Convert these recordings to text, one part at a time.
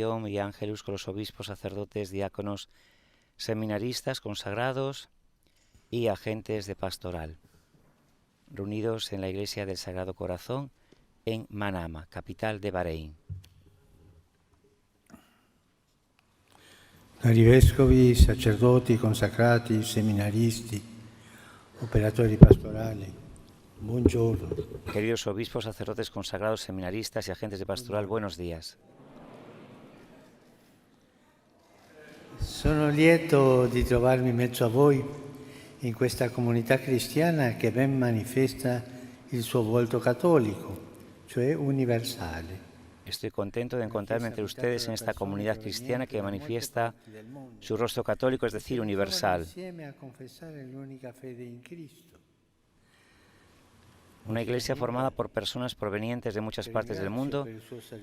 oración y ángelus con los obispos, sacerdotes, diáconos, seminaristas, consagrados y agentes de pastoral, reunidos en la Iglesia del Sagrado Corazón en Manama, capital de Bahrein. Cari vescovi, sacerdoti, consacrati, seminaristi, operatori pastorali, buongiorno. Queridos obispos, sacerdotes, consagrados, seminaristas y agentes de pastoral, buenos días. Sono lieto di trovarmi in mezzo a voi in questa comunità cristiana che ben manifesta il suo volto cattolico, cioè universale. Estoy contento de encontrarme entre ustedes en esta comunidad cristiana que manifiesta su rostro católico, es decir, universal. Una iglesia formada por personas provenientes de muchas partes del mundo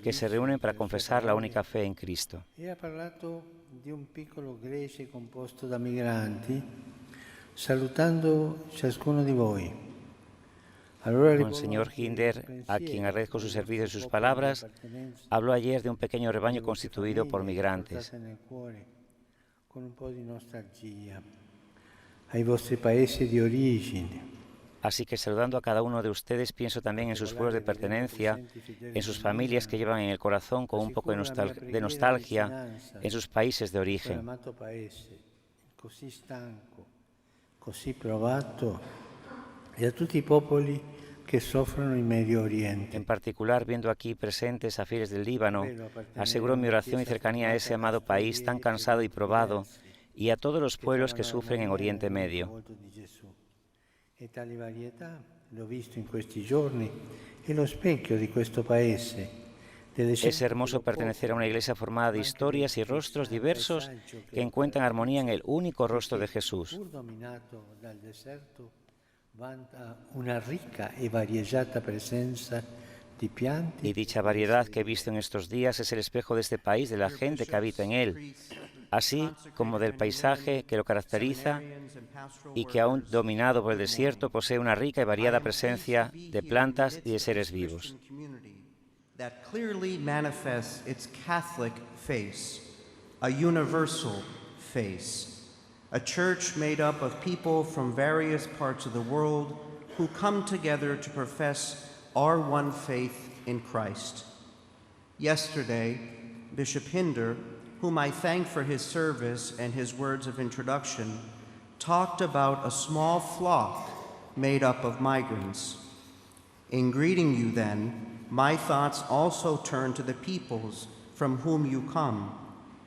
que se reúnen para confesar la única fe en Cristo. E ha parlato di un piccolo grece composto da migranti, salutando ciascuno di voi. Monseñor Hinder, a quien agradezco su servicio y sus palabras, habló ayer de un pequeño rebaño constituido por migrantes. Con un po' di nostalgia ai vostri paesi di origine. Así que saludando a cada uno de ustedes, pienso también en sus pueblos de pertenencia, en sus familias que llevan en el corazón con un poco de nostalgia, en sus países de origen. Così stanco, così provato, e a tutti i popoli che soffrono in Medio Oriente. En particular, viendo aquí presentes a fieles del Líbano, aseguro mi oración y cercanía a ese amado país tan cansado y probado, y a todos los pueblos que sufren en Oriente Medio. E tale varietà, l'ho visto in questi giorni, è lo specchio di questo paese. Es hermoso pertenecer a una iglesia formada de historias y rostros diversos que encuentran armonía en el único rostro de Jesús. Vanta una ricca e variegata presenza di pianti. Y dicha variedad que he visto en estos días es el espejo de este país, de la gente que habita en él, así como del paisaje que lo caracteriza y que aún dominado por el desierto posee una rica y variada presencia de plantas y de seres vivos. That clearly manifests its Catholic face, a universal face. A church made up of people from various parts of the world who come together to profess our one faith in Christ. Yesterday, Bishop Hinder, whom I thank for his service and his words of introduction, talked about a small flock made up of migrants. In greeting you then, my thoughts also turn to the peoples from whom you come,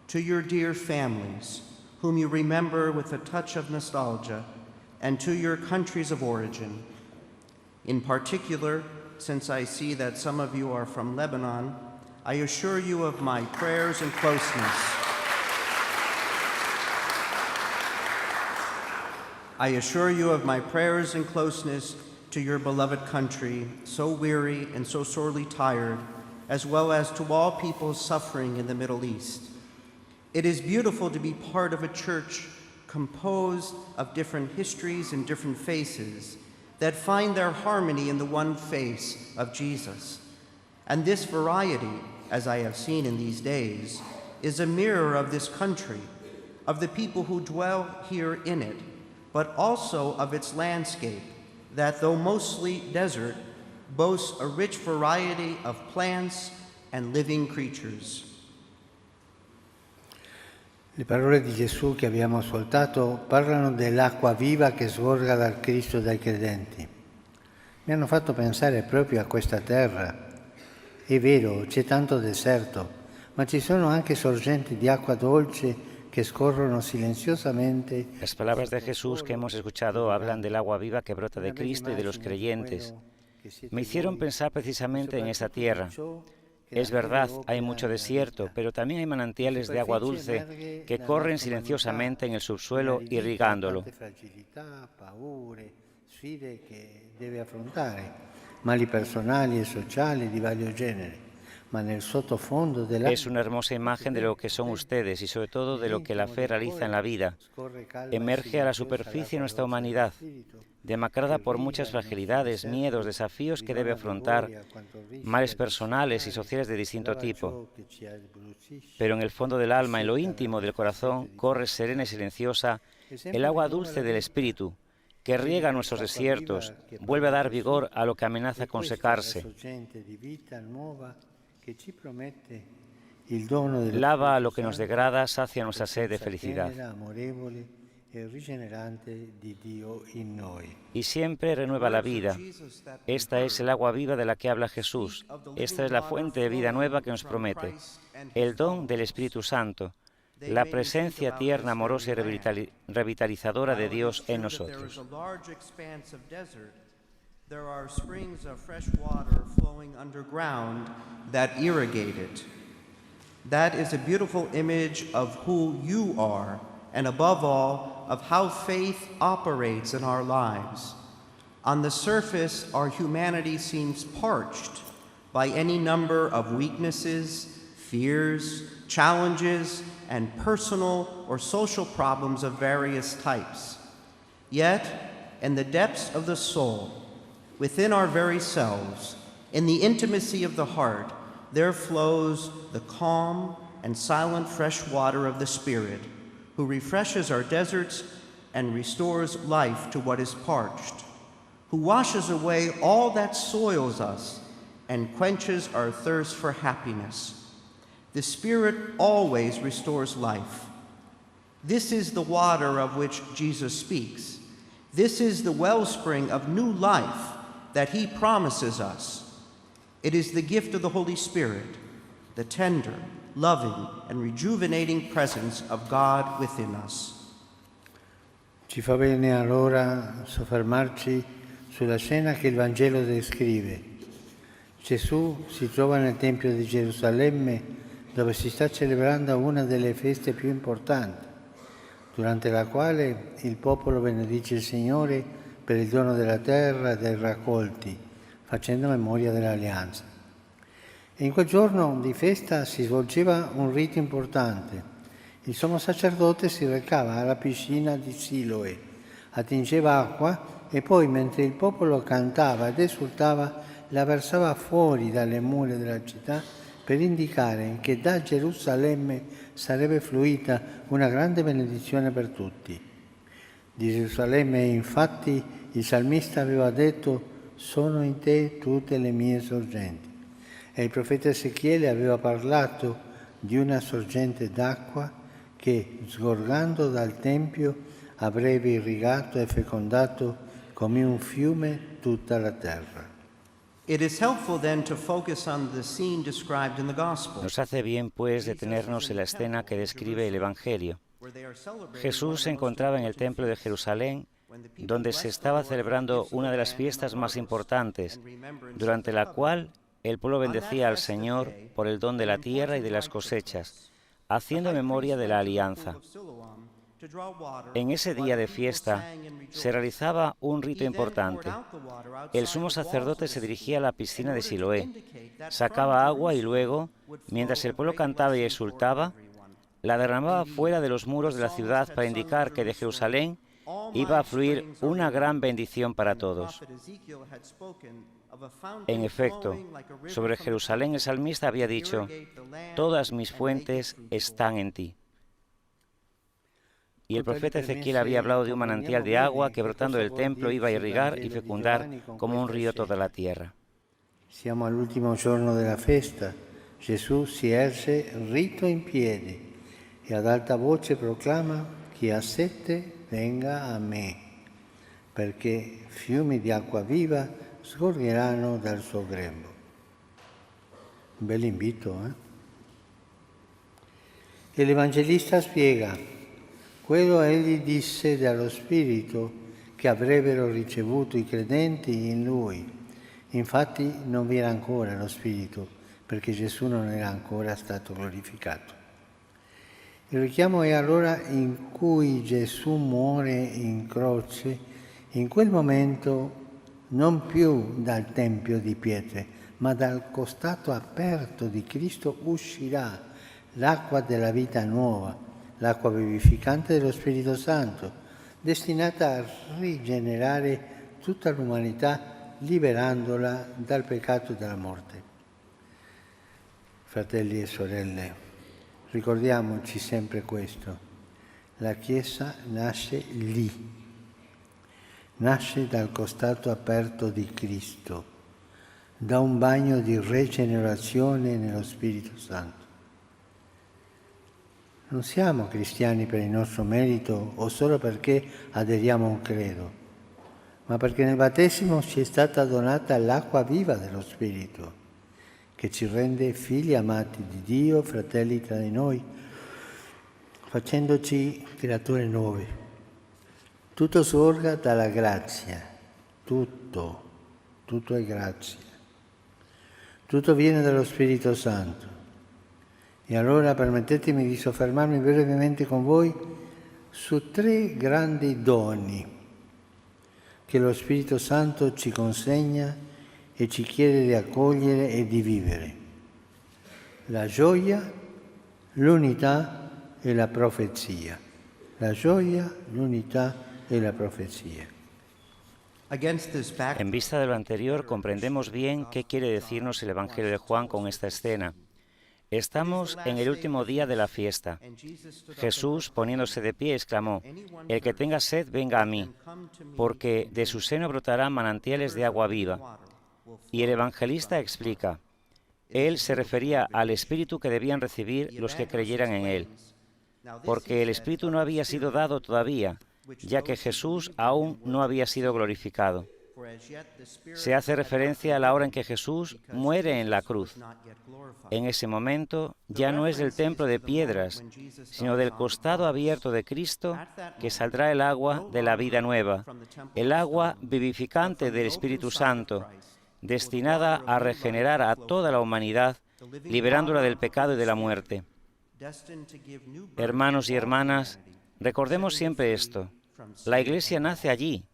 to your dear families, whom you remember with a touch of nostalgia, and to your countries of origin. In particular, since I see that some of you are from Lebanon, I assure you of my prayers and closeness. I assure you of my prayers and closeness to your beloved country, so weary and so sorely tired, as well as to all peoples suffering in the Middle East. It is beautiful to be part of a church composed of different histories and different faces that find their harmony in the one face of Jesus. And this variety, as I have seen in these days, is a mirror of this country, of the people who dwell here in it, but also of its landscape, that though mostly desert, boasts a rich variety of plants and living creatures. Le parole di Gesù che abbiamo ascoltato parlano dell'acqua viva che sgorga dal Cristo dai credenti. Mi hanno fatto pensare proprio a questa terra. È vero, c'è tanto deserto, ma ci sono anche sorgenti di acqua dolce que escorren silenciosamente. Las palabras de Jesús que hemos escuchado hablan del agua viva que brota de Cristo y de los creyentes. Me hicieron pensar precisamente en esta tierra. Es verdad, hay mucho desierto, pero también hay manantiales de agua dulce que corren silenciosamente en el subsuelo irrigándolo. Sfide che deve affrontare, mali personali e sociali di vario genere, ma nel sottofondo della Es una hermosa imagen de lo que son ustedes y sobre todo de lo que la fe realiza en la vida. Emerge a la superficie nuestra humanidad, demacrada por muchas fragilidades, miedos, desafíos que debe afrontar, males personales y sociales de distinto tipo. Pero en el fondo del alma, en lo íntimo del corazón, corre serena y silenciosa el agua dulce del Espíritu, que riega nuestros desiertos, vuelve a dar vigor a lo que amenaza con secarse. Lava a lo que nos degrada, sacia nuestra sed de felicidad. Y siempre renueva la vida. Esta es el agua viva de la que habla Jesús. Esta es la fuente de vida nueva que nos promete. El don del Espíritu Santo, la presencia tierna, amorosa y revitalizadora de Dios en nosotros. There are springs of fresh water flowing underground that irrigate it. That is a beautiful image of who you are, and above all, of how faith operates in our lives. On the surface, our humanity seems parched by any number of weaknesses, fears, challenges, and personal or social problems of various types. Yet, in the depths of the soul, within our very selves, in the intimacy of the heart, there flows the calm and silent fresh water of the Spirit, who refreshes our deserts and restores life to what is parched, who washes away all that soils us and quenches our thirst for happiness. The Spirit always restores life. This is the water of which Jesus speaks. This is the wellspring of new life that he promises us. It is the gift of the Holy Spirit, the tender, loving, and rejuvenating presence of God within us. Ci fa bene allora soffermarci sulla scena che il Vangelo descrive. Gesù si trova nel Tempio di Gerusalemme, dove si sta celebrando una delle feste più importanti, durante la quale il popolo benedice il Signore per il dono della terra e dei raccolti, facendo memoria dell'alleanza. E in quel giorno di festa si svolgeva un rito importante. Il sommo sacerdote si recava alla piscina di Siloe, attingeva acqua e poi, mentre il popolo cantava ed esultava, la versava fuori dalle mura della città per indicare che da Gerusalemme sarebbe fluita una grande benedizione per tutti. Di Gerusalemme, infatti, il salmista aveva detto: «Sono in te tutte le mie sorgenti». E il profeta Ezechiele aveva parlato di una sorgente d'acqua che, sgorgando dal Tempio, avrebbe irrigato e fecondato come un fiume tutta la terra. It is helpful then to focus on the scene described in the Gospel. Nos hace bien, pues, detenernos en la escena que describe el Evangelio. Jesús se encontraba en el Templo de Jerusalén, donde se estaba celebrando una de las fiestas más importantes, durante la cual el pueblo bendecía al Señor por el don de la tierra y de las cosechas, haciendo memoria de la alianza. En ese día de fiesta se realizaba un rito importante. El sumo sacerdote se dirigía a la piscina de Siloé, sacaba agua y luego, mientras el pueblo cantaba y exultaba, la derramaba fuera de los muros de la ciudad para indicar que de Jerusalén iba a fluir una gran bendición para todos. En efecto, sobre Jerusalén el salmista había dicho: «Todas mis fuentes están en ti». Y el profeta Ezequiel había hablado de un manantial de agua que brotando del templo iba a irrigar y fecundar como un río toda la tierra. Siamo all'ultimo giorno della festa. Gesù si erge rito in piedi e ad alta voce proclama: «Chi ha sete venga a me, perché fiumi di acqua viva sgorgeranno dal suo grembo». Un bel invito, E l'Evangelista spiega: quello egli disse dallo Spirito che avrebbero ricevuto i credenti in Lui. Infatti non vi era ancora lo Spirito, perché Gesù non era ancora stato glorificato. Il richiamo è allora in cui Gesù muore in croce, in quel momento non più dal tempio di pietre, ma dal costato aperto di Cristo uscirà l'acqua della vita nuova, l'acqua vivificante dello Spirito Santo, destinata a rigenerare tutta l'umanità, liberandola dal peccato e dalla morte. Fratelli e sorelle, ricordiamoci sempre questo: la Chiesa nasce lì, nasce dal costato aperto di Cristo, da un bagno di rigenerazione nello Spirito Santo. Non siamo cristiani per il nostro merito o solo perché aderiamo a un credo, ma perché nel battesimo ci è stata donata l'acqua viva dello Spirito, che ci rende figli amati di Dio, fratelli tra di noi, facendoci creature nuove. Tutto sorga dalla grazia, tutto è grazia. Tutto viene dallo Spirito Santo. E allora permettetemi di soffermarmi brevemente con voi su 3 grandi doni che lo Spirito Santo ci consegna e ci chiede di accogliere e di vivere: la gioia, l'unità e la profezia. La gioia, l'unità e la profecía. En vista de lo anterior, comprendemos bien qué quiere decirnos el Evangelio de Juan con esta escena. Estamos en el último día de la fiesta. Jesús, poniéndose de pie, exclamó: «El que tenga sed, venga a mí, porque de su seno brotarán manantiales de agua viva». Y el evangelista explica: él se refería al Espíritu que debían recibir los que creyeran en él, porque el Espíritu no había sido dado todavía, ya que Jesús aún no había sido glorificado. Se hace referencia a la hora en que Jesús muere en la cruz. En ese momento ya no es del templo de piedras, sino del costado abierto de Cristo que saldrá el agua de la vida nueva, el agua vivificante del Espíritu Santo, destinada a regenerar a toda la humanidad, liberándola del pecado y de la muerte. Hermanos y hermanas, recordemos siempre esto. La Iglesia nace allí,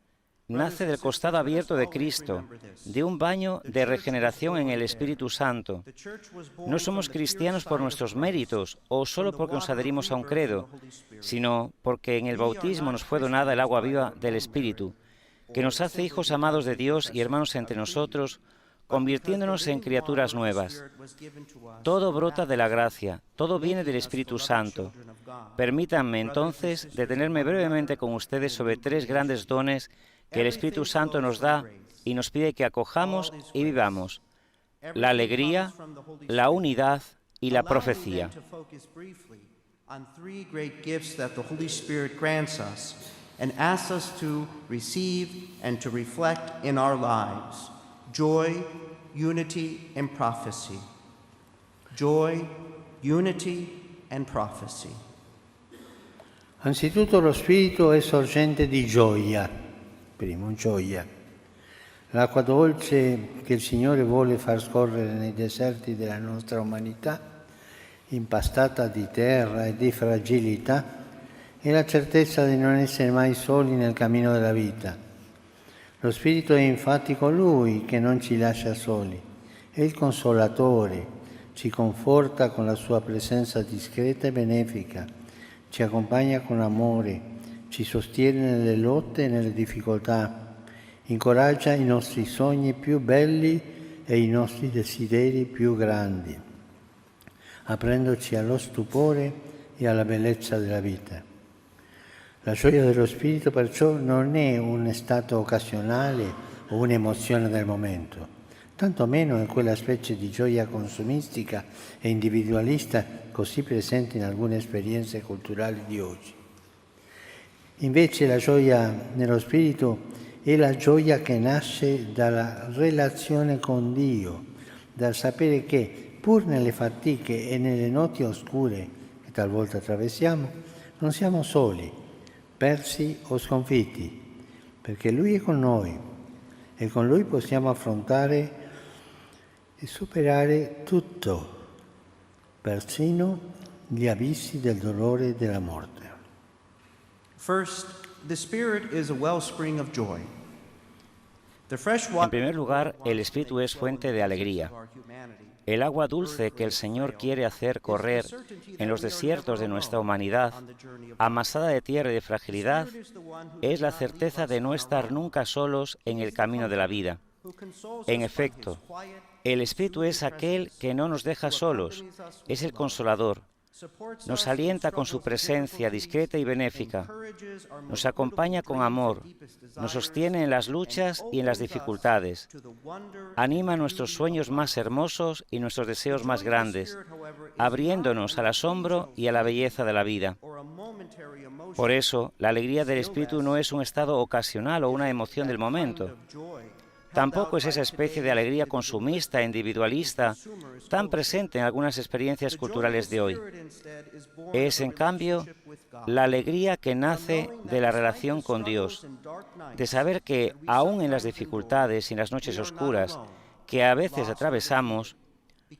nace del costado abierto de Cristo, de un baño de regeneración en el Espíritu Santo. No somos cristianos por nuestros méritos o solo porque nos adherimos a un credo, sino porque en el bautismo nos fue donada el agua viva del Espíritu, que nos hace hijos amados de Dios y hermanos entre nosotros, convirtiéndonos en criaturas nuevas. Todo brota de la gracia, todo viene del Espíritu Santo. Permítanme entonces detenerme brevemente con ustedes sobre 3 grandes dones que el Espíritu Santo nos da y nos pide que acojamos y vivamos: la alegría, la unidad y la profecía. And asks us to receive and to reflect in our lives: joy, unity, and prophecy. Joy, unity, and prophecy. Anzitutto lo Spirito è sorgente di gioia. Primo, gioia. L'acqua dolce che il Signore vuole far scorrere nei deserti della nostra umanità, impastata di terra e di fragilità, e la certezza di non essere mai soli nel cammino della vita. Lo Spirito è infatti colui che non ci lascia soli, è il Consolatore, ci conforta con la sua presenza discreta e benefica, ci accompagna con amore, ci sostiene nelle lotte e nelle difficoltà, incoraggia i nostri sogni più belli e i nostri desideri più grandi, aprendoci allo stupore e alla bellezza della vita. La gioia dello Spirito perciò non è un stato occasionale o un'emozione del momento, tanto meno è quella specie di gioia consumistica e individualista così presente in alcune esperienze culturali di oggi. Invece la gioia nello Spirito è la gioia che nasce dalla relazione con Dio, dal sapere che, pur nelle fatiche e nelle notti oscure che talvolta attraversiamo, non siamo soli, persi o sconfitti, perché Lui è con noi e con Lui possiamo affrontare e superare tutto, persino gli abissi del dolore e della morte. First, the Spirit is a wellspring of joy. En primer lugar, el Espíritu es fuente de alegría. El agua dulce que el Señor quiere hacer correr en los desiertos de nuestra humanidad, amasada de tierra y de fragilidad, es la certeza de no estar nunca solos en el camino de la vida. En efecto, el Espíritu es aquel que no nos deja solos, es el Consolador. Nos alienta con su presencia discreta y benéfica, nos acompaña con amor, nos sostiene en las luchas y en las dificultades, anima nuestros sueños más hermosos y nuestros deseos más grandes, abriéndonos al asombro y a la belleza de la vida. Por eso, la alegría del Espíritu no es un estado ocasional o una emoción del momento. Tampoco es esa especie de alegría consumista, individualista, tan presente en algunas experiencias culturales de hoy. Es, en cambio, la alegría que nace de la relación con Dios, de saber que, aun en las dificultades y en las noches oscuras que a veces atravesamos,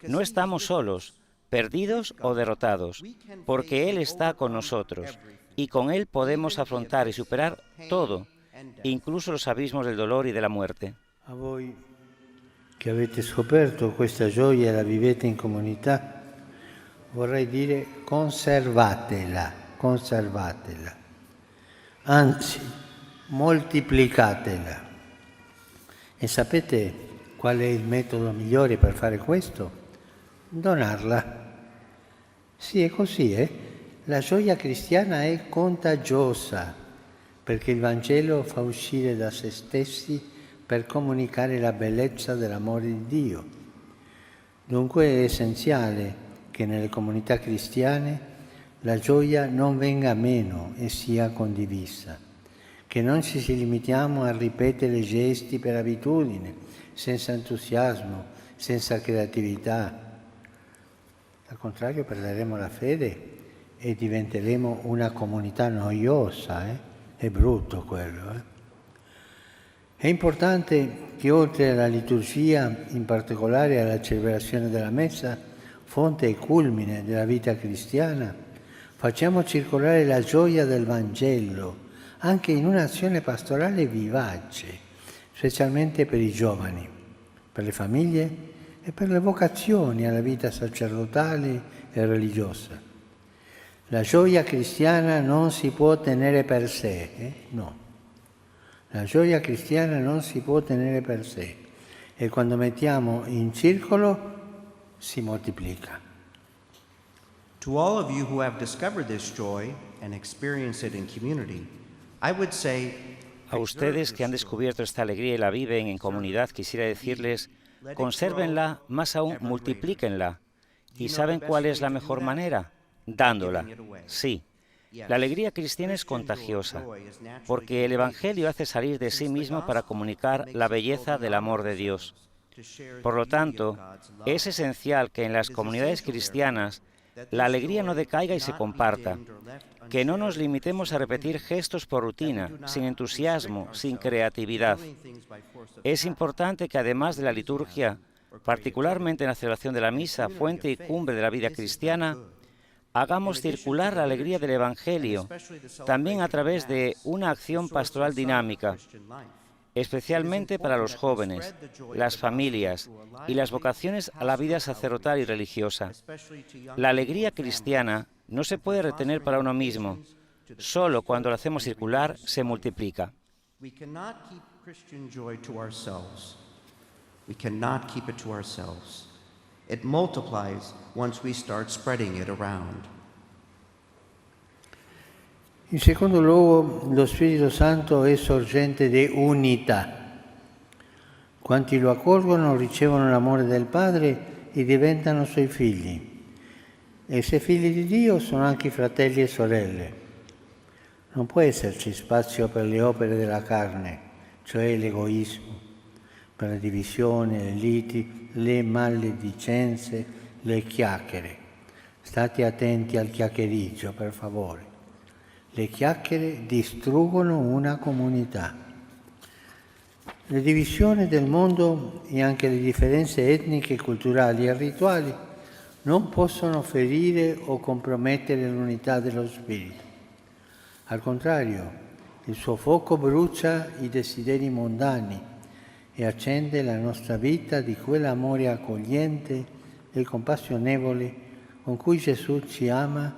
no estamos solos, perdidos o derrotados, porque Él está con nosotros, y con Él podemos afrontar y superar todo, incluso los abismos del dolor y de la muerte. A voi che avete scoperto questa gioia e la vivete in comunità, vorrei dire conservatela, conservatela, anzi moltiplicatela. E sapete qual è il metodo migliore per fare questo? Donarla. Sì, è così, La gioia cristiana è contagiosa, perché il Vangelo fa uscire da se stessi per comunicare la bellezza dell'amore di Dio. Dunque è essenziale che nelle comunità cristiane la gioia non venga meno e sia condivisa, che non ci si limitiamo a ripetere gesti per abitudine, senza entusiasmo, senza creatività. Al contrario, perderemo la fede e diventeremo una comunità noiosa, È brutto quello, È importante che oltre alla liturgia, in particolare alla celebrazione della Messa, fonte e culmine della vita cristiana, facciamo circolare la gioia del Vangelo anche in un'azione pastorale vivace, specialmente per i giovani, per le famiglie e per le vocazioni alla vita sacerdotale e religiosa. La gioia cristiana non si può tenere per sé, no. La gioia cristiana non si può tenere per sé e quando mettiamo in circolo si moltiplica. To all of you who have discovered this joy and experienced it in community, I would say, A ustedes que han descubierto esta alegría y la viven en comunidad, quisiera decirles, consérvenla, más aún, multiplíquenla. ¿Y saben cuál es la mejor manera? Dándola. Sí. La alegría cristiana es contagiosa, porque el Evangelio hace salir de sí mismo para comunicar la belleza del amor de Dios. Por lo tanto, es esencial que en las comunidades cristianas la alegría no decaiga y se comparta, que no nos limitemos a repetir gestos por rutina, sin entusiasmo, sin creatividad. Es importante que además de la liturgia, particularmente en la celebración de la misa, fuente y cumbre de la vida cristiana, hagamos circular la alegría del Evangelio, también a través de una acción pastoral dinámica, especialmente para los jóvenes, las familias y las vocaciones a la vida sacerdotal y religiosa. La alegría cristiana no se puede retener para uno mismo, solo cuando la hacemos circular se multiplica. we cannot keep Christian joy to ourselves. We cannot keep it to ourselves. It multiplies once we start spreading it around. In secondo luogo, lo Spirito Santo è sorgente di unità. Quanti lo accolgono ricevono l'amore del Padre e diventano suoi figli. E se figli di Dio sono anche fratelli e sorelle. Non può esserci spazio per le opere della carne, cioè l'egoismo, per la divisione, le liti, le maledicenze, le chiacchiere. State attenti al chiacchiericcio, per favore. Le chiacchiere distruggono una comunità. Le divisioni del mondo e anche le differenze etniche, culturali e rituali non possono ferire o compromettere l'unità dello spirito. Al contrario, il suo fuoco brucia i desideri mondani e accende la nostra vita di quell'amore accogliente e compassionevole con cui Gesù ci ama,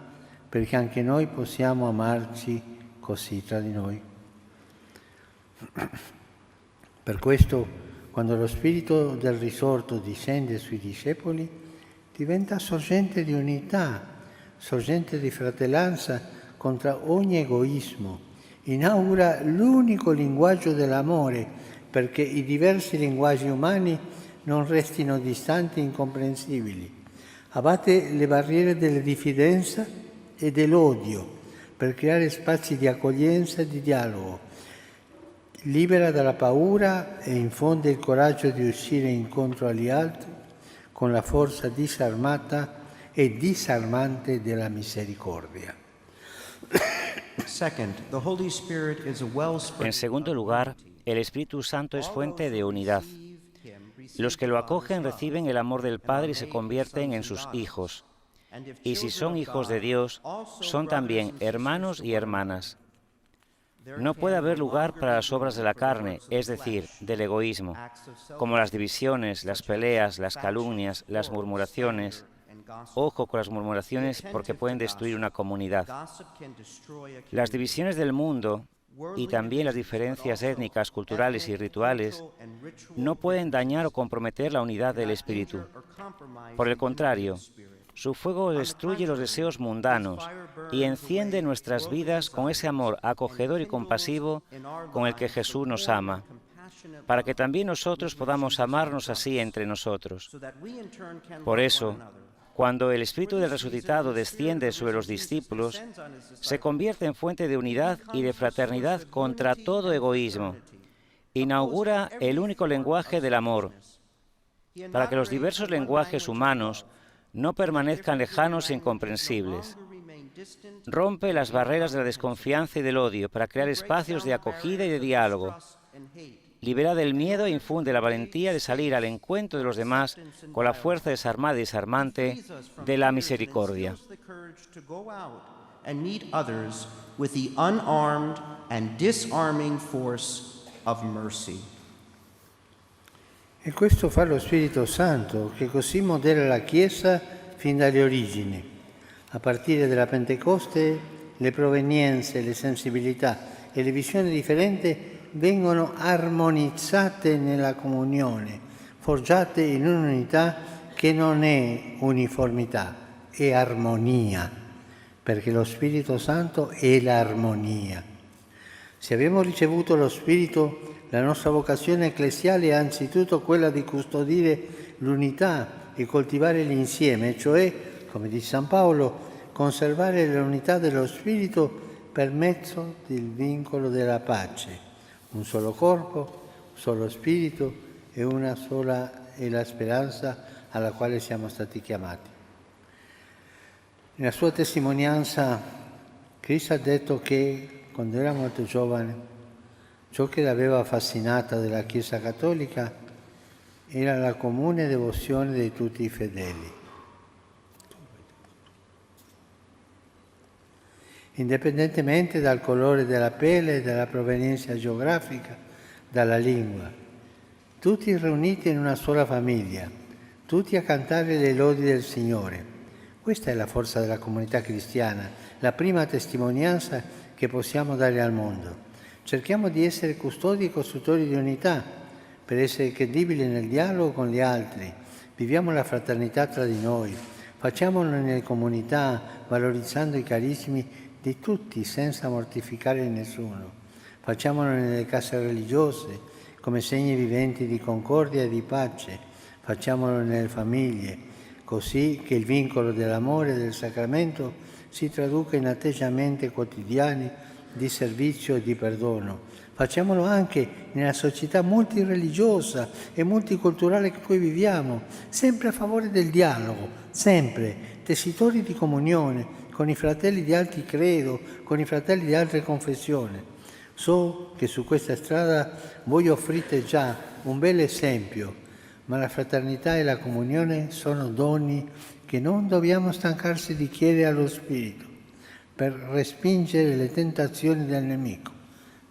perché anche noi possiamo amarci così tra di noi. Per questo, quando lo Spirito del risorto discende sui discepoli, diventa sorgente di unità, sorgente di fratellanza contro ogni egoismo, inaugura l'unico linguaggio dell'amore, perché i diversi linguaggi umani non restino distanti e incomprensibili. Abbatte le barriere della diffidenza e dell'odio per creare spazi di accoglienza e di dialogo. Libera dalla paura e infonde il coraggio di uscire incontro agli altri con la forza disarmata e disarmante della misericordia. En segundo lugar, el Espíritu Santo es fuente de unidad. Los que lo acogen reciben el amor del Padre y se convierten en sus hijos. Y si son hijos de Dios, son también hermanos y hermanas. No puede haber lugar para las obras de la carne, es decir, del egoísmo, como las divisiones, las peleas, las calumnias, las murmuraciones. Ojo con las murmuraciones porque pueden destruir una comunidad. Las divisiones del mundo y también las diferencias étnicas, culturales y rituales no pueden dañar o comprometer la unidad del Espíritu. Por el contrario, su fuego destruye los deseos mundanos y enciende nuestras vidas con ese amor acogedor y compasivo con el que Jesús nos ama, para que también nosotros podamos amarnos así entre nosotros. Por eso, cuando el Espíritu del resucitado desciende sobre los discípulos, se convierte en fuente de unidad y de fraternidad contra todo egoísmo. Inaugura el único lenguaje del amor, para que los diversos lenguajes humanos no permanezcan lejanos e incomprensibles. Rompe las barreras de la desconfianza y del odio para crear espacios de acogida y de diálogo. Libera del miedo e infunde la valentía de salir al encuentro de los demás con la fuerza desarmada y desarmante de la misericordia. E questo fa lo Spirito Santo, che così modela la Chiesa fin dalle origini. A partire dalla Pentecoste, le provenienze, le sensibilità e le visioni differenti vengono armonizzate nella comunione, forgiate in un'unità che non è uniformità, è armonia, perché lo Spirito Santo è l'armonia. Se abbiamo ricevuto lo Spirito, la nostra vocazione ecclesiale è anzitutto quella di custodire l'unità e coltivare l'insieme, cioè, come dice San Paolo, conservare l'unità dello Spirito per mezzo del vincolo della pace. Un solo corpo, un solo spirito e una sola è la speranza alla quale siamo stati chiamati. Nella sua testimonianza, Cristo ha detto che, quando era molto giovane, ciò che l'aveva affascinata della Chiesa Cattolica era la comune devozione di tutti i fedeli. Indipendentemente dal colore della pelle, dalla provenienza geografica, dalla lingua. Tutti riuniti in una sola famiglia, tutti a cantare le lodi del Signore. Questa è la forza della comunità cristiana, la prima testimonianza che possiamo dare al mondo. Cerchiamo di essere custodi e costruttori di unità, per essere credibili nel dialogo con gli altri. Viviamo la fraternità tra di noi, facciamolo nelle comunità, valorizzando i carismi di tutti senza mortificare nessuno. Facciamolo nelle case religiose come segni viventi di concordia e di pace. Facciamolo nelle famiglie, così che il vincolo dell'amore e del sacramento si traduca in atteggiamenti quotidiani di servizio e di perdono. Facciamolo anche nella società multireligiosa e multiculturale in cui viviamo, sempre a favore del dialogo, sempre tessitori di comunione con i fratelli di altri credo, con i fratelli di altre confessioni. So che su questa strada voi offrite già un bel esempio, ma la fraternità e la comunione sono doni che non dobbiamo stancarsi di chiedere allo Spirito per respingere le tentazioni del nemico,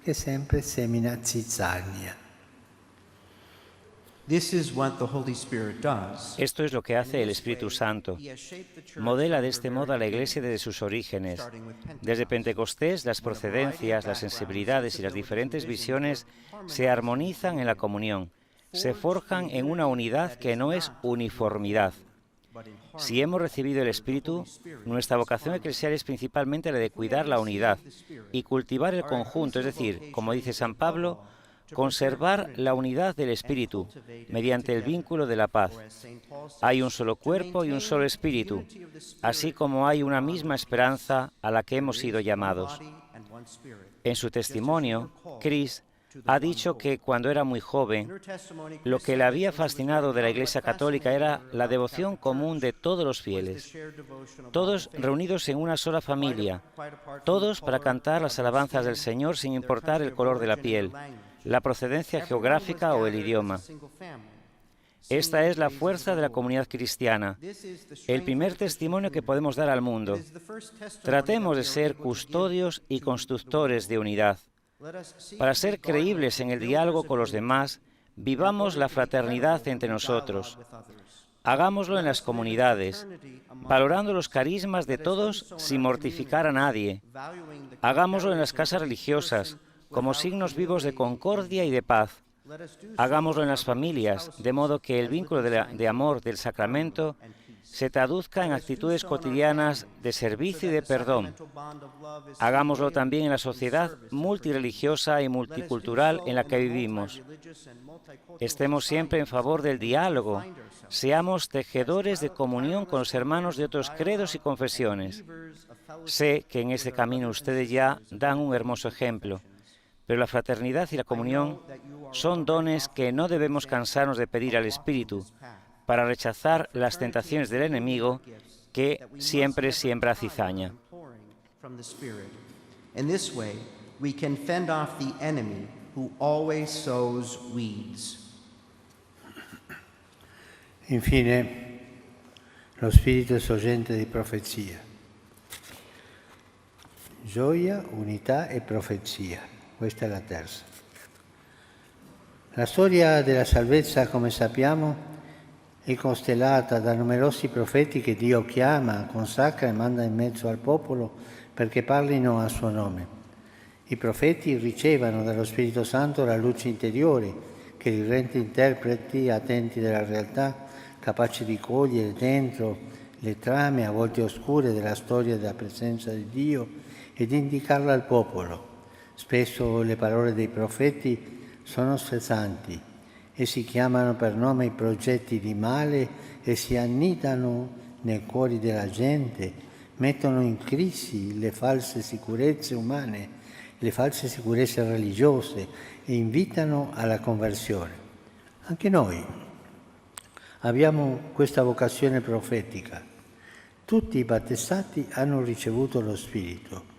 che sempre semina zizzania. This is what the Holy Spirit does. Esto es lo que hace el Espíritu Santo. Modela de este modo a la Iglesia desde sus orígenes. Desde Pentecostés, las procedencias, las sensibilidades y las diferentes visiones se armonizan en la comunión, se forjan en una unidad que no es uniformidad. Si hemos recibido el Espíritu, nuestra vocación eclesial es principalmente la de cuidar la unidad y cultivar el conjunto, es decir, como dice San Pablo, conservar la unidad del Espíritu mediante el vínculo de la paz. Hay un solo cuerpo y un solo Espíritu, así como hay una misma esperanza a la que hemos sido llamados. En su testimonio, Chris ha dicho que cuando era muy joven, lo que le había fascinado de la Iglesia Católica era la devoción común de todos los fieles, todos reunidos en una sola familia, todos para cantar las alabanzas del Señor sin importar el color de la piel, la procedencia geográfica o el idioma. Esta es la fuerza de la comunidad cristiana, el primer testimonio que podemos dar al mundo. Tratemos de ser custodios y constructores de unidad. Para ser creíbles en el diálogo con los demás, vivamos la fraternidad entre nosotros. Hagámoslo en las comunidades, valorando los carismas de todos sin mortificar a nadie. Hagámoslo en las casas religiosas, como signos vivos de concordia y de paz. Hagámoslo en las familias, de modo que el vínculo de amor del sacramento se traduzca en actitudes cotidianas de servicio y de perdón. Hagámoslo también en la sociedad multireligiosa y multicultural en la que vivimos. Estemos siempre en favor del diálogo. Seamos tejedores de comunión con los hermanos de otros credos y confesiones. Sé que en este camino ustedes ya dan un hermoso ejemplo, pero la fraternidad y la comunión son dones que no debemos cansarnos de pedir al Espíritu para rechazar las tentaciones del enemigo que siempre siembra cizaña. In this way, we can fend off the enemy who always sows weeds. Infine, lo Spirito è sorgente di profezia. Gioia, unità e profezia. Questa è la terza. La storia della salvezza, come sappiamo, è costellata da numerosi profeti che Dio chiama, consacra e manda in mezzo al popolo perché parlino a suo nome. I profeti ricevono dallo Spirito Santo la luce interiore che li rende interpreti attenti della realtà, capaci di cogliere dentro le trame a volte oscure della storia della presenza di Dio e di indicarla al popolo. Spesso le parole dei profeti sono sfezanti. Essi chiamano per nome i progetti di male e si annidano nei cuori della gente, mettono in crisi le false sicurezze umane, le false sicurezze religiose e invitano alla conversione. Anche noi abbiamo questa vocazione profetica. Tutti i battezzati hanno ricevuto lo Spirito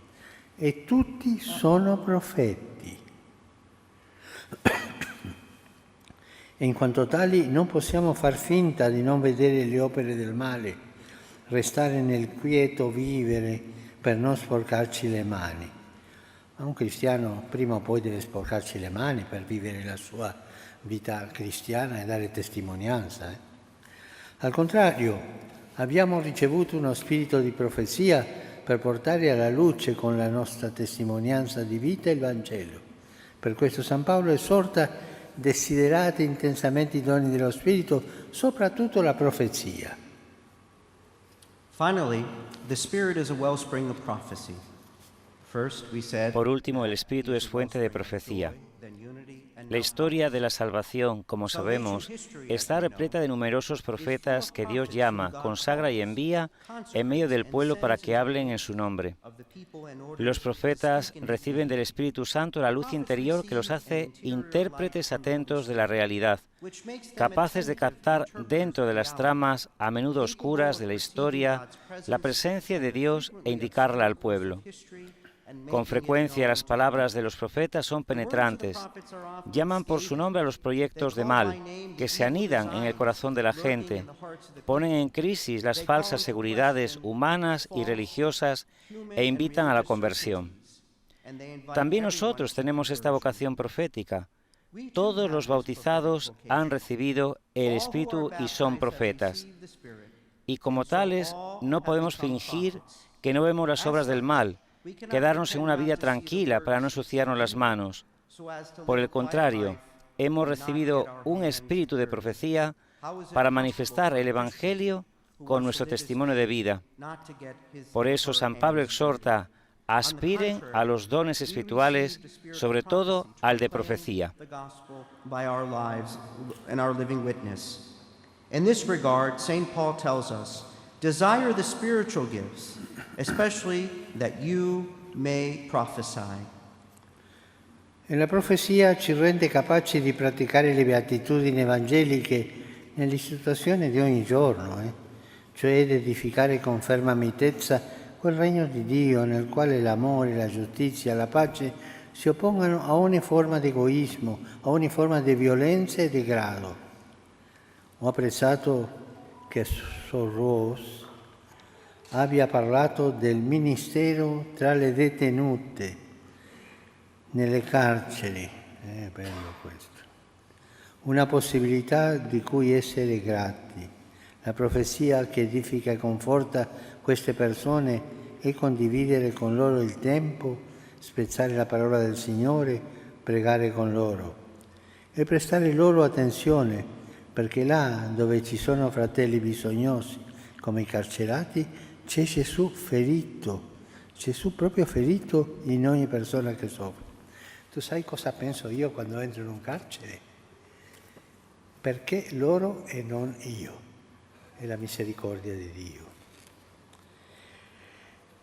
e tutti sono profeti. E in quanto tali non possiamo far finta di non vedere le opere del male, restare nel quieto vivere per non sporcarci le mani. Ma un cristiano prima o poi deve sporcarci le mani per vivere la sua vita cristiana e dare testimonianza. Al contrario, abbiamo ricevuto uno spirito di profezia per portare alla luce con la nostra testimonianza di vita il Vangelo. Per questo San Paolo esorta: desiderate intensamente i doni dello Spirito, soprattutto la profezia. Finally, the Spirit is a wellspring of prophecy. First, we said, Por último, el Espíritu es fuente de profecía. La historia de la salvación, como sabemos, está repleta de numerosos profetas que Dios llama, consagra y envía en medio del pueblo para que hablen en su nombre. Los profetas reciben del Espíritu Santo la luz interior que los hace intérpretes atentos de la realidad, capaces de captar dentro de las tramas, a menudo oscuras, de la historia, la presencia de Dios e indicarla al pueblo. Con frecuencia las palabras de los profetas son penetrantes. Llaman por su nombre a los proyectos de mal, que se anidan en el corazón de la gente. Ponen en crisis las falsas seguridades humanas y religiosas e invitan a la conversión. También nosotros tenemos esta vocación profética. Todos los bautizados han recibido el Espíritu y son profetas. Y como tales, no podemos fingir que no vemos las obras del mal, quedarnos en una vida tranquila para no ensuciarnos las manos. Por el contrario, hemos recibido un espíritu de profecía para manifestar el Evangelio con nuestro testimonio de vida. Por eso San Pablo exhorta: aspiren a los dones espirituales, sobre todo al de profecía. In this regard, St. Paul tells us, desire the spiritual gifts, especially that you may prophesy. E la profezia ci rende capaci di praticare le beatitudini evangeliche nelle situazioni di ogni giorno, cioè di edificare con ferma mitezza quel regno di Dio nel quale l'amore, la giustizia, la pace si oppongano a ogni forma di egoismo, a ogni forma di violenza e degrado. Ho apprezzato che Sor Rose abbia parlato del ministero tra le detenute nelle carceri. È bello questo. Una possibilità di cui essere grati. La profezia che edifica e conforta queste persone e condividere con loro il tempo, spezzare la parola del Signore, pregare con loro e prestare loro attenzione, perché là dove ci sono fratelli bisognosi, come i carcerati, c'è Gesù ferito, Gesù proprio ferito in ogni persona che soffre. Tu sai cosa penso io quando entro in un carcere? Perché loro e non io? È la misericordia di Dio.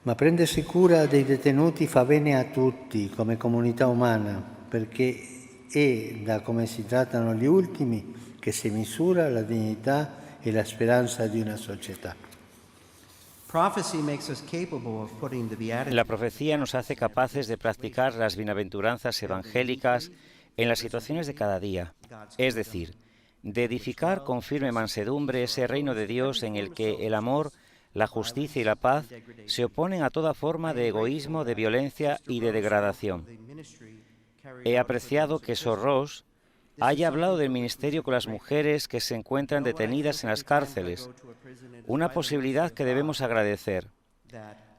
Ma prendersi cura dei detenuti fa bene a tutti come comunità umana, perché è da come si trattano gli ultimi che si misura la dignità e la speranza di una società. La profecía nos hace capaces de practicar las bienaventuranzas evangélicas en las situaciones de cada día, es decir, de edificar con firme mansedumbre ese reino de Dios en el que el amor, la justicia y la paz se oponen a toda forma de egoísmo, de violencia y de degradación. He apreciado que Sor Rose haya hablado del ministerio con las mujeres que se encuentran detenidas en las cárceles, una posibilidad que debemos agradecer.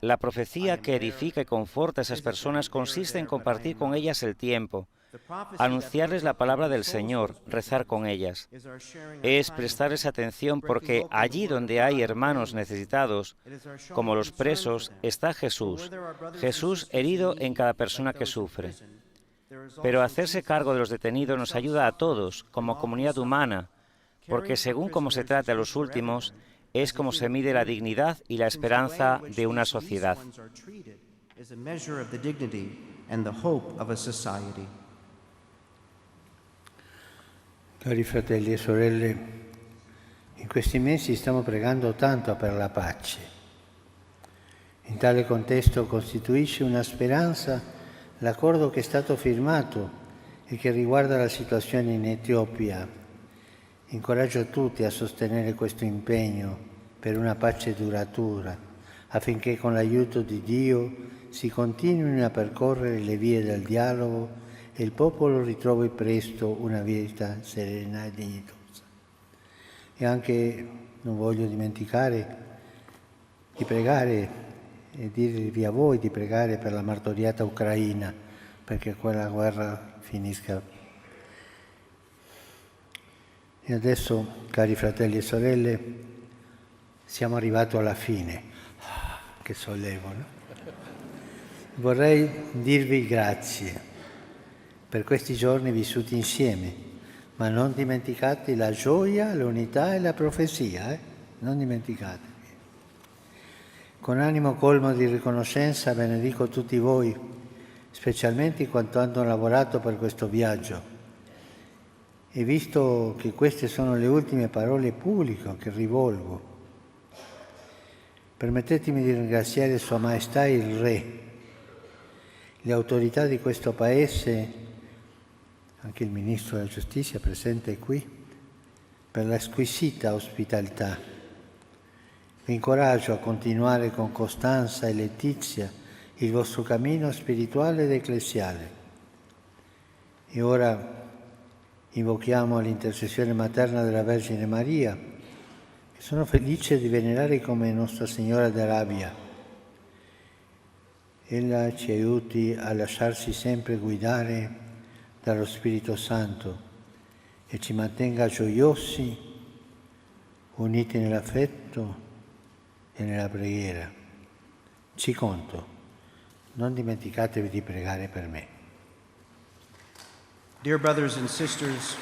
La profecía que edifica y conforta a esas personas consiste en compartir con ellas el tiempo, anunciarles la palabra del Señor, rezar con ellas. Es prestarles atención porque allí donde hay hermanos necesitados, como los presos, está Jesús, Jesús herido en cada persona que sufre. Pero hacerse cargo de los detenidos nos ayuda a todos, como comunidad humana, porque según cómo se trate a los últimos, es como se mide la dignidad y la esperanza de una sociedad. Cari fratelli e sorelle, in questi mesi stiamo pregando tanto per la pace. In tale contesto costituisce una speranza l'accordo che è stato firmato e che riguarda la situazione in Etiopia. Incoraggio tutti a sostenere questo impegno per una pace duratura, affinché con l'aiuto di Dio si continuino a percorrere le vie del dialogo e il popolo ritrovi presto una vita serena e dignitosa. E anche non voglio dimenticare di pregare e dirvi a voi di pregare per la martoriata Ucraina, perché quella guerra finisca. E adesso, cari fratelli e sorelle, siamo arrivati alla fine. Che sollievo, no? Vorrei dirvi grazie per questi giorni vissuti insieme, ma non dimenticate la gioia, l'unità e la profezia, non dimenticatevi. Con animo colmo di riconoscenza benedico tutti voi, specialmente quanto hanno lavorato per questo viaggio. E visto che queste sono le ultime parole pubbliche che rivolgo, permettetemi di ringraziare Sua Maestà il Re, le autorità di questo Paese, anche il Ministro della Giustizia presente qui, per la squisita ospitalità. Vi incoraggio a continuare con costanza e letizia il vostro cammino spirituale ed ecclesiale. E ora Invochiamo l'intercessione materna della Vergine Maria, che sono felice di venerare come Nostra Signora d'Arabia. Ella ci aiuti a lasciarsi sempre guidare dallo Spirito Santo e ci mantenga gioiosi, uniti nell'affetto e nella preghiera. Ci conto, non dimenticatevi di pregare per me. Dear brothers and sisters,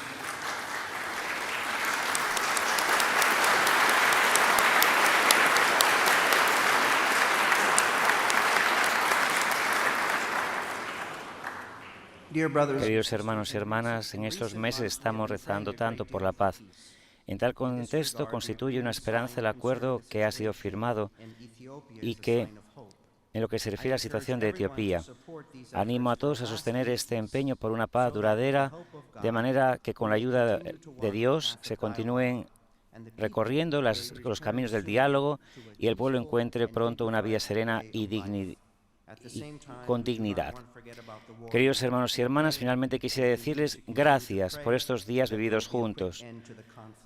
Queridos hermanos y hermanas, en estos meses estamos rezando tanto por la paz. En tal contexto constituye una esperanza el acuerdo que ha sido firmado y que, en lo que se refiere a la situación de Etiopía, animo a todos a sostener este empeño por una paz duradera, de manera que con la ayuda de Dios se continúen recorriendo los caminos del diálogo y el pueblo encuentre pronto una vida serena y con dignidad. Queridos hermanos y hermanas, finalmente quisiera decirles gracias por estos días vividos juntos.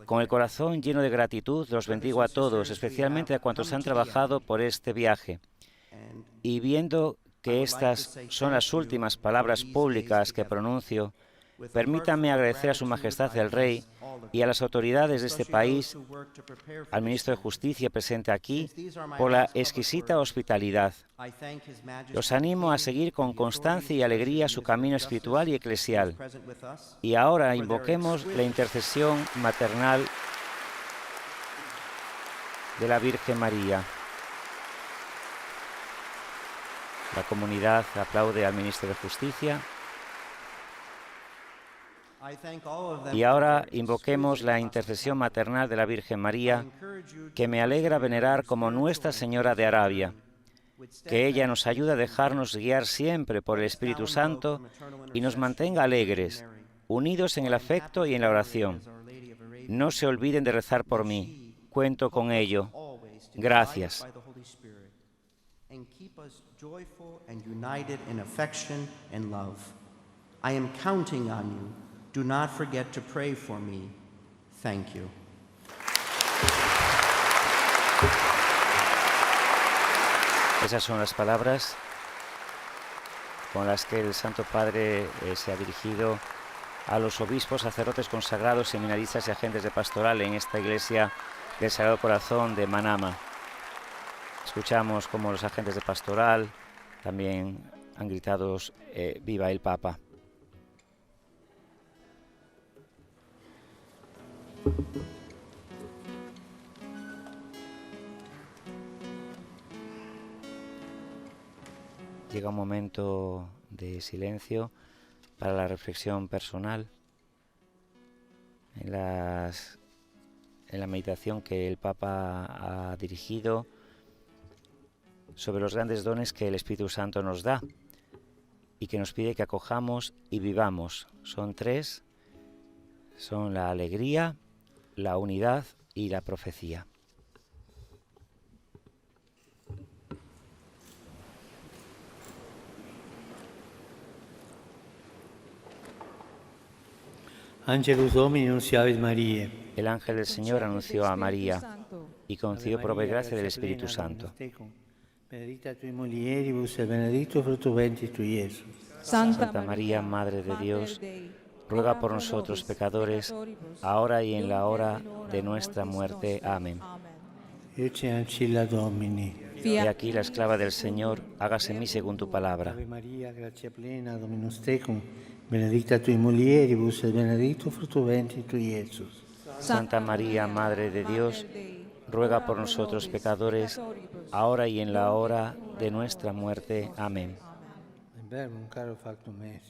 Con el corazón lleno de gratitud, los bendigo a todos, especialmente a cuantos han trabajado por este viaje. Y viendo que estas son las últimas palabras públicas que pronuncio, permítanme agradecer a Su Majestad el Rey y a las autoridades de este país, al Ministro de Justicia presente aquí, por la exquisita hospitalidad. Los animo a seguir con constancia y alegría su camino espiritual y eclesial. Y ahora invoquemos la intercesión maternal de la Virgen María. La comunidad aplaude al Ministro de Justicia. Y ahora invoquemos la intercesión maternal de la Virgen María, que me alegra venerar como Nuestra Señora de Arabia, que ella nos ayude a dejarnos guiar siempre por el Espíritu Santo y nos mantenga alegres, unidos en el afecto y en la oración. No se olviden de rezar por mí. Cuento con ello. Gracias. Do not forget to pray for me. Thank you. Esas son las palabras con las que el Santo Padre se ha dirigido a los obispos, sacerdotes consagrados, seminaristas y agentes de pastoral en esta iglesia del Sagrado Corazón de Manama. Escuchamos cómo los agentes de pastoral también han gritado «Viva el Papa». Llega un momento de silencio para la reflexión personal en la meditación que el Papa ha dirigido sobre los grandes dones que el Espíritu Santo nos da y que nos pide que acojamos y vivamos. Son tres, son la alegría, la unidad y la profecía. Angelus Domini nunciavit Mariae. El ángel del Señor anunció a María y concedió por gracia del Espíritu Santo. Benedicta tui mulieribus et benedictus fructus ventris tui, Iesus. Santa María, Madre de Dios, ruega por nosotros pecadores, ahora y en la hora de nuestra muerte. Amén. Ecce ancilla Domini. He aquí la esclava del Señor, hágase en mí según tu palabra. Ave Maria, gratia plena, Dominus tecum, benedicta tui mulieribus et benedictus fructus ventris tui, Iesus. Santa María, Madre de Dios, ruega por nosotros pecadores, ahora y en la hora de nuestra muerte. Amén.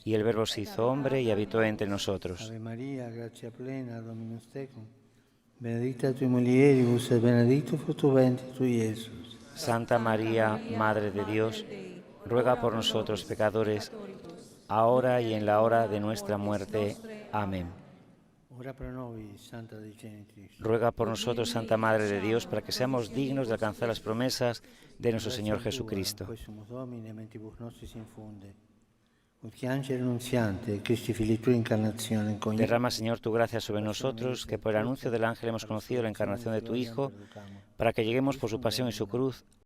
Y el Verbo se hizo hombre y habitó entre nosotros. Ave Maria, gratia plena, Dominus tecum, benedicta tui mulieribus et benedictus fructus ventris tui, Iesus. Santa María, Madre de Dios, ruega por nosotros pecadores, ahora y en la hora de nuestra muerte. Amén. Ruega por nosotros, Santa Madre de Dios, para que seamos dignos de alcanzar las promesas de nuestro Señor Jesucristo. Derrama, Señor, tu gracia sobre nosotros, que por el anuncio del ángel hemos conocido la encarnación de tu Hijo, para que lleguemos por su pasión y su cruz